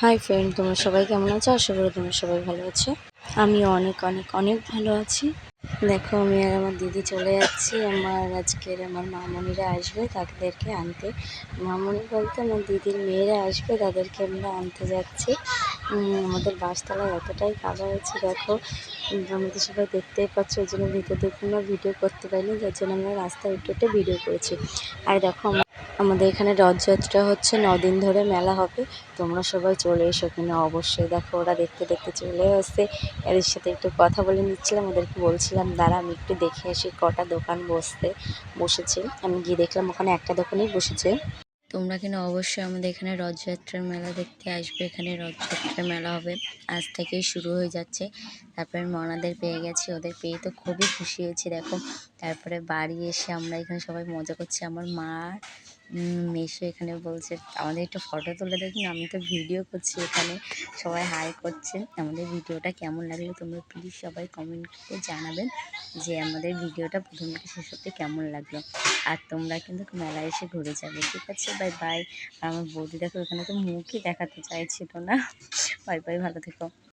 Hi friend, তোমরা সবাই কেমন আছো? আশা করি তোমরা সবাই ভালো আছো। আমিও অনেক অনেক অনেক ভালো আছি। দেখো, আমি আর আমার দিদি চলে যাচ্ছি। আমার মামনিরা আসবে, তাদেরকে আনতে। মামনি বলতে আমার দিদির মেয়েরা আসবে, তাদেরকে আমরা আনতে যাচ্ছি। আমাদের বাসতলায় এতটাই কাদা হয়েছে, দেখো। আমাদের সবাই দেখতেই পাচ্ছ, ওই জন্য ভিতর দেখে আমরা ভিডিও করতে পারিনি, যার জন্য আমরা রাস্তায় উঠে ভিডিও করেছি। আর দেখো, আমাদের এখানে রথযাত্রা হচ্ছে, 9 দিন ধরে মেলা হবে। তোমরা সবাই চলে এসো কিনা অবশ্যই। দেখো, ওরা দেখতে দেখতে চলে আসছে। এদের সাথে একটু কথা বলে নিচ্ছিলাম, ওদেরকে বলছিলাম দাঁড়া আমি একটু দেখে আসি কটা দোকান বসেছে। আমি গিয়ে দেখলাম ওখানে একটা দোকানেই বসেছে। তোমরা কিনা অবশ্যই আমাদের এখানে রথযাত্রার মেলা দেখতে আসবে। এখানে রথযাত্রার মেলা হবে, আজ থেকেই শুরু হয়ে যাচ্ছে। তারপরে মনাদের পেয়ে গেছি, ওদের পেয়ে তো খুবই খুশি হয়েছি। দেখো, তারপরে বাড়ি এসে আমরা এখানে সবাই মজা করছি। আমার মা মেসো এখানে বলছে আমাদের একটা ফটো তুলে দেখুন। আমি তো ভিডিও করছি এখানে, সবাই হাই করছে। আমাদের ভিডিওটা কেমন লাগলো তোমরা প্লিজ সবাই কমেন্ট করে জানাবেন যে আমাদের ভিডিওটা প্রথম থেকে শেষ অবধি কেমন লাগলো। আর তোমরা কিন্তু মেলায় এসে ঘুরে যাবে, ঠিক আছে? Bye bye. আর আমার বৌদি দেখো এখানে তো মুখই দেখাতে চাইছিল না। বাই বাই, ভালো থেকো।